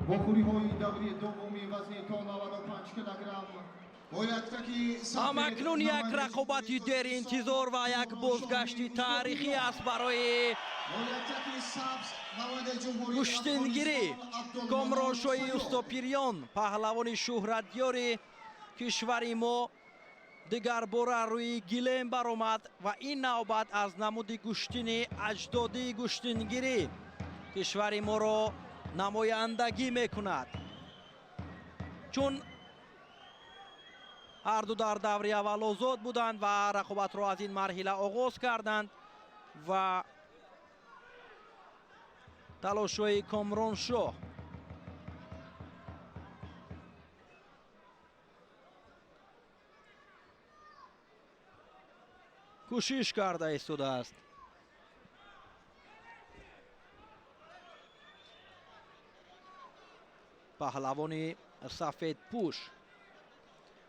وخوری‌های دوره دومی وزن تا 95 کیلوگرم همکنون یک رقابتی در انتظار و یک بازگشتی تاریخی است برای کشتنگیری کامرانشاه استوپیریان، پهلوان شهرتیار کشور ما دیگر بار روی گلیم برآمد و این نوبت از نمود گشتن اجدادی گشتنگیری کشور ما را نمایندگی میکند، چون هر دو در دوره اول آزاد بودند و رقابت را از این مرحله آغاز کردند و تلاش‌های کامرانشاه کوشش کرده ایستاده است. پهلوان سفید پوش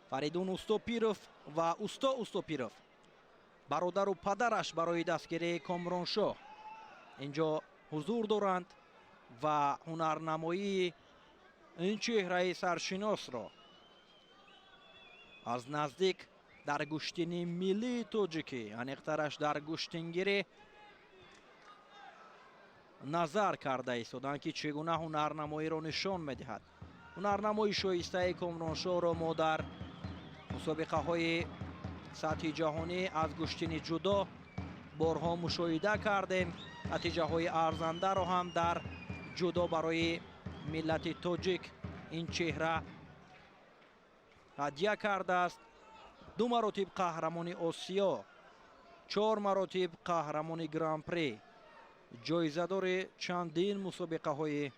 فریدون استوپیروف و اوستا استوپیروف، برادر و پدرش برای دستگیری کامرانشاه اینجا حضور دارند و هنرنمایی این چهره سرشناس را از نزدیک در گشتن ملی تاجیکی، انیقترش در گشتنگیری نظر کرده ایستادند که چگونه هنرنمایی را نشان میدهد. هنرنمایی شایسته کامرانشاه را ما در مسابقه های سطح جهانی از گشتن جدا بارها مشاهده کردیم. نتیجه های ارزنده را هم در جدا برای ملت تاجیک این چهره هدیه کرده است. 2 مراتب قهرمان آسیا، 4 مراتب قهرمان گران پری، جایزه دار چندین مسابقه های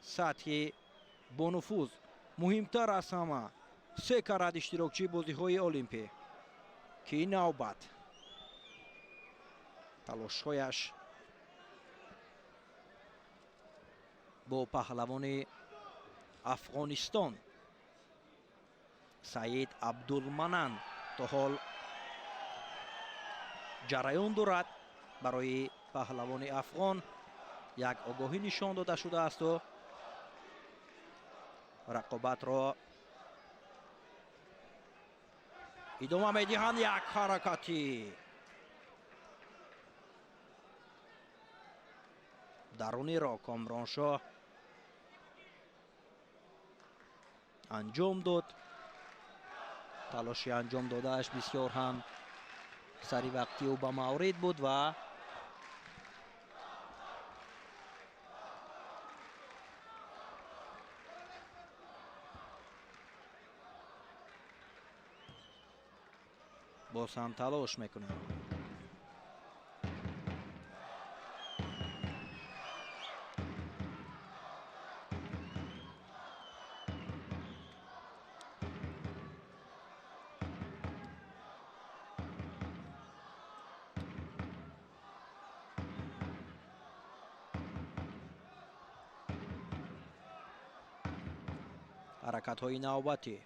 سطحی با نفوذ. مهمتر از همه 3 کرات اشتراکچی بازی های المپی که این نوبت تلاش‌هایش با پهلوان افغانستان سعید عبدالمنن تا حال جریان دارد. برای پهلوان افغان یک آگاهی نشان داده شده است و رقابت را ادامه میدهند. یک حرکتی درونی را کامرانشاه انجام داد. تلاشی انجام دادهش بسیار هم سری وقتی و به مورد بود و باز هم تلاش میکنه. حرکت های نوبتی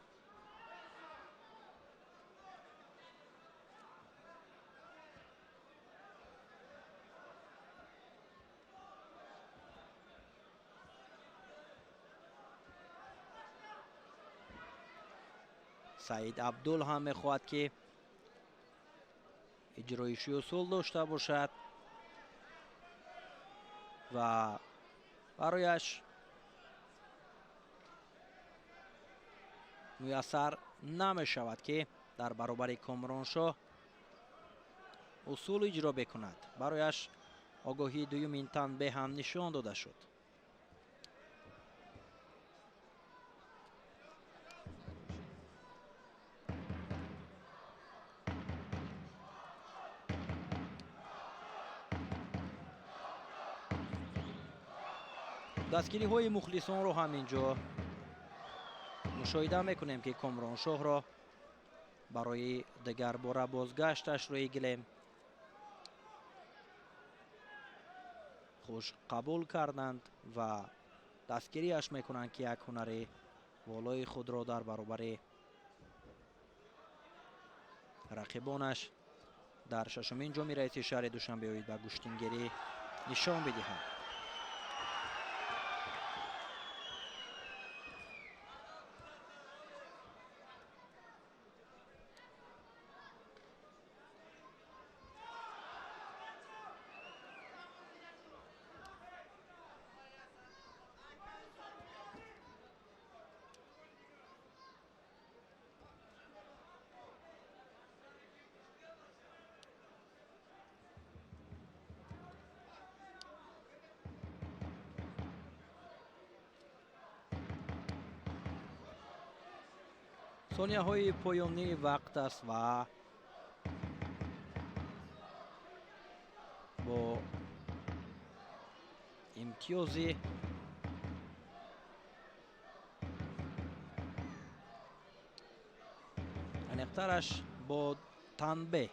سعید عبدال هم میخواهد که اجرایشی اصول داشته باشد و برایش میسر نمی شود که در برابر کامرانشاه اصول اجرا بکند. برایش آگاهی دومین تنبیه هم نشان داده شد. دستگیری های مخلصان رو هم اینجا مشاهده میکنیم که کامرانشاه را برای دیگر بار بازگشتش روی گلیم خوش قبول کردند و دستگیریش میکنند که یک هنر والای خود را در برابر رقیبانش در 6مین جام رئیس شهر دوشنبه به گشتنگیری نشان بدهد. сонияҳои поёнии вақт аст ва бо имтиёзи аниқтараш бо танбеҳ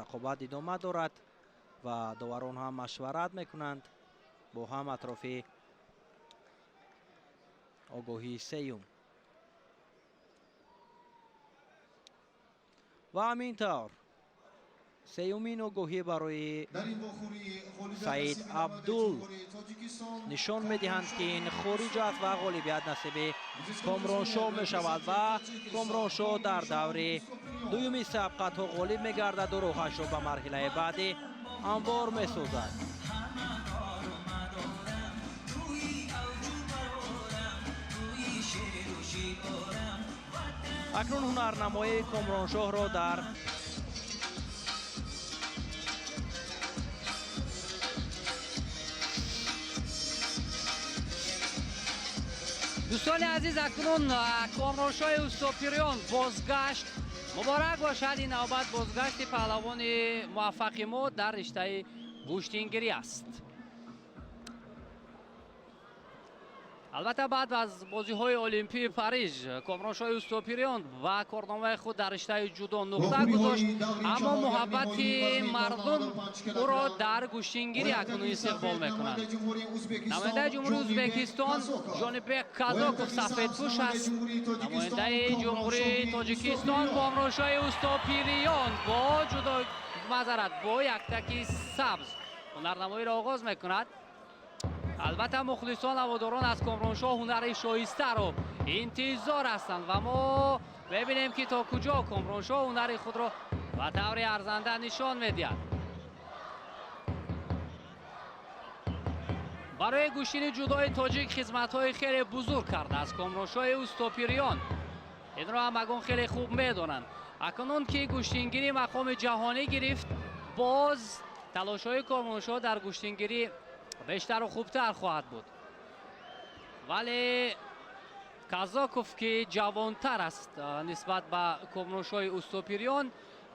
рақобат идома дорад ва доварон ҳам машварат мекунанд бо ҳам атрофи огоҳии сеюм. ва ҳамин тавр сеюмин огоҳӣ барои саид абдул нишон медиҳанд ки ин хориҷ аст ва ғолибият насиби комроншоҳ мешавад ва комроншоҳ дар даври дуюми сабқатҳо ғолиб мегардад ва роҳашро ба марҳилаи баъдӣ ҳамвор месозад. акнун ҳунарнамоии комроншоҳро дар دوستان عزیز اکنون کامرانشاه اوستاپیریان بازگشت. مبارک باشد. این نوبت بازگشت پهلوان موفق ما در رشته گوشتینگیری است. البته بعد از بازی‌های المپی پاریژ کامرانشاه اوستاپیریان و کارنامه خود در رشته جودو نقطه گذاشت، اما محبت مردم او را در گوشتینگیری اکنون استقبال می‌کنند. نماینده جمهوری ازبکستان جانبک کازاکوف سفیدپوش است. نماینده جمهوری تاجیکستان کامرانشاه اوستاپیریان با جودو با یک تکی سبز هنرنمایی را آغاز می‌کند. البته مخلصان و هواداران از کامرانشاه هنر شایسته رو انتظار هستند و ما ببینیم که تا کجا کامرانشاه هنر خود را به طور ارزنده نشان میدهد. برای گوشتین جودوی تاجیک خدمت‌های خیلی بزرگ کرده از کامرانشاه اوستاپیریان. این را همگان خیلی خوب میدونند. اکنون که گوشتینگیری مقام جهانی گرفت، باز تلاش‌های کامرانشاه در گوشتینگیری بیشتر و خوبتر خواهد بود. ولی کازاکوف که جوانتر است نسبت به کامرانشاه اوستاپیریان،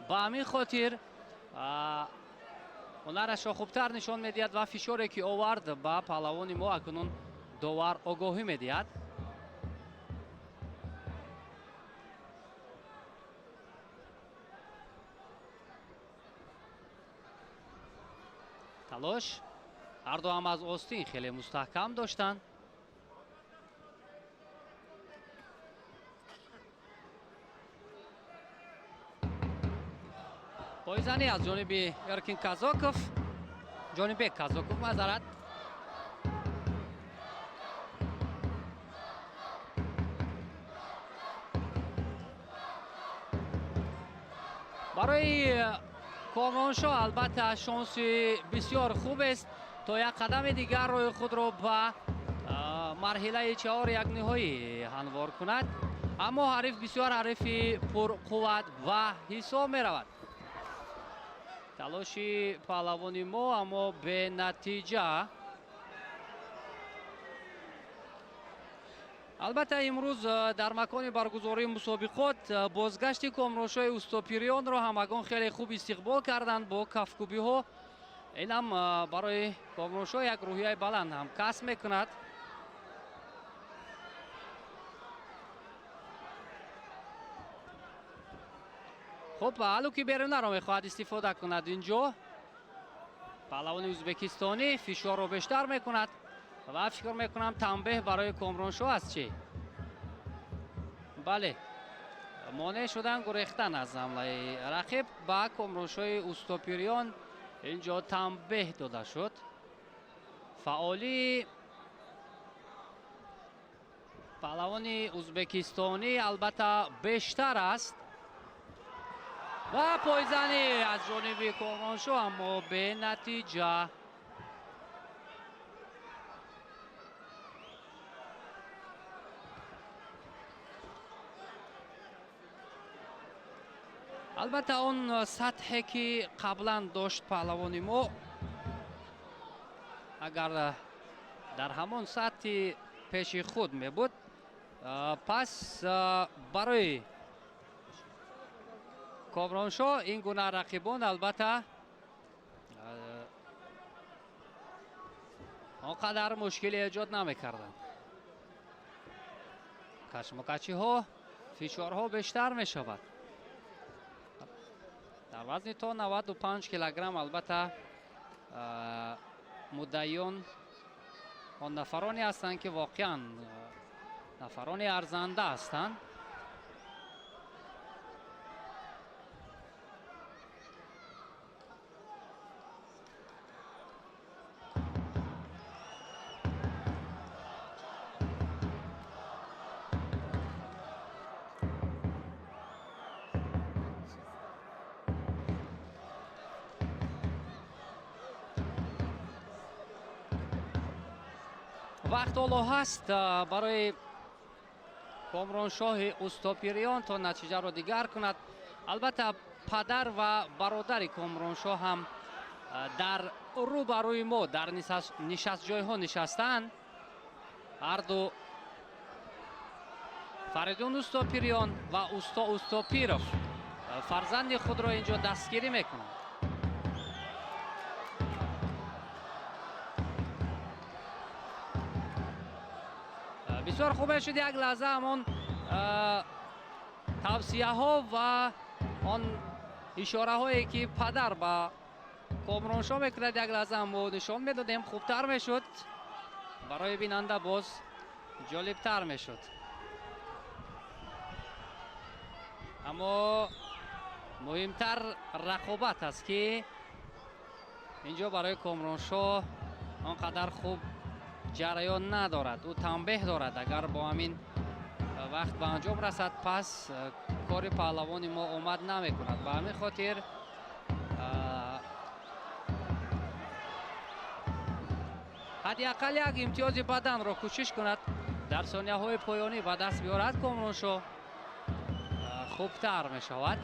به همین خاطر هنرش را خوبتر نشان میدهد و فشاری که آورد به پهلوان ما اکنون داور آگاهی میدهد. تلاش هر دو هم از آستین خیلی مستحکم داشتن. پایزنی از جانب ارکین کازاکوف، جانب کازاکوف معذرت. برای کامرانشاه البته شانس بسیار خوب است تا یک قدم دیگر روی خود را به مرحله 4 یک نهایی هموار کند، اما حریف بسیار حریف پرقوت و حساب می رود. تلاش پهلوان ما اما به نتیجه. البته امروز در مکان برگزاری مسابقات بازگشت کامرانشاه اوستاپیریان را همگان خیلی خوب استقبال کردند با کفکوبی ها. این هم برای کامرانشاه یک روحیه بلند هم کسب میکند. خب حالا که بیرون را میخواهد استفاده کند اینجا، پهلوان ازبکستانی فشار را بیشتر میکند و فکر میکنم تنبیه برای کامرانشاه است. چی؟ بله، مانع شدن گریختن از حمله رقیب با کامرانشاه اوستاپیریان اینجا تنبیه داده شد. فعالی پهلوان ازبکستانی البته بیشتر است و پایزنی از جانب کامرانشاه اما به نتیجه. البته اون سطحی که قبلا داشت پهلوان ما، اگر در همان سطح پیش خود می بود پس برای کامرانشاه این گونه رقیبان البته آنقدر مشکلی ایجاد نمیکردن. کشمکشی ها فشارها بیشتر می شود. در وزن تا 95 کیلوگرم البته مدعیان آن نفرانی هستند که واقعا نفرانی ارزنده هستند. وقت حالا هست برای کامرانشاه اوستاپیریان تا نتیجه را دیگر کند. البته پدر و برادر کامرانشاه هم در روبروی ما در نشست جای ها نشستند. هر دو فریدون اوستاپیریان و اوستا اوستاپیروف فرزند خود را اینجا دستگیری میکنند. بسیار خوبه شد یک لحظه همان توصیه ها و آن اشاره هایی که پدر با کامرانشاه میکرد یک لحظه هم نشان میدادیم خوبتر میشد، برای بیننده باز جالبتر میشد. اما مهمتر رقابت است که اینجا برای کامرانشاه آنقدر خوب جریان ندارد. او تنبیه دارد اگر با همین وقت به انجام رسد پس کار پهلوان ما آمد نمی کند. به همین خاطر حداقل یک امتیاز بدن را کوشش کند در ثانیه های پایانی به دست بیارد. کامرانشاه خوبتر می شود.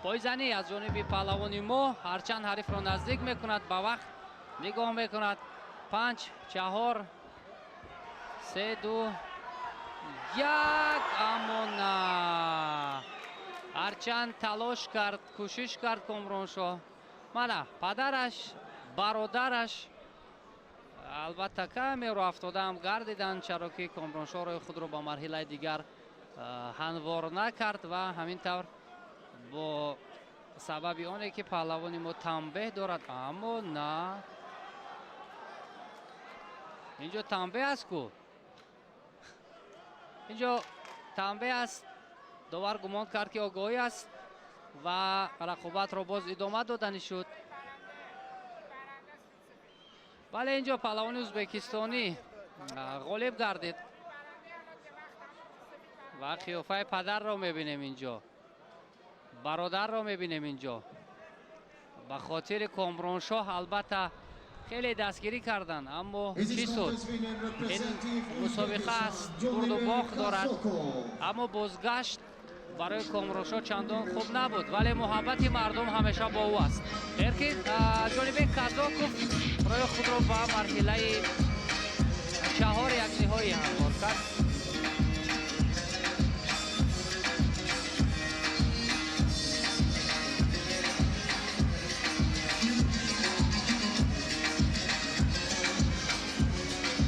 پایزنی از جانب پهلوان ما هرچند حریف را نزدیک میکند به وقت نگاه میکند. 5 4 3 2 1 اما نه. هرچند تلاش کرد کوشش کرد کامرانشاه، نه پدرش برادرش البته کمی رو افتاده هم گردیدن، چرا که کامرانشاه را خود را به مرحله دیگر هموار نکرد و همینطور با سبب آنه که پهلوانی ما تنبیه دارد. اما نه، اینجا تنبیه است کو، اینجا تنبیه است. داور گمان کرد که آگاهی است و رقابت را باز ادامه دادنی شد. ولی اینجا پهلوان ازبکستانی غالب گردید و قیافه پدر را میبینیم اینجا، برادر را میبینیم اینجا. به خاطر کامرانشاه البته خیلی دستگیری کردن، اما چی شد؟ این مسابقه است، برد و باخت دارد، اما بازگشت برای کامرانشاه چندان خوب نبود، ولی محبت مردم همیشه با او است. که جانب کازاکوف رای خود را به مرحله 4 یک نهایی هموار کرد.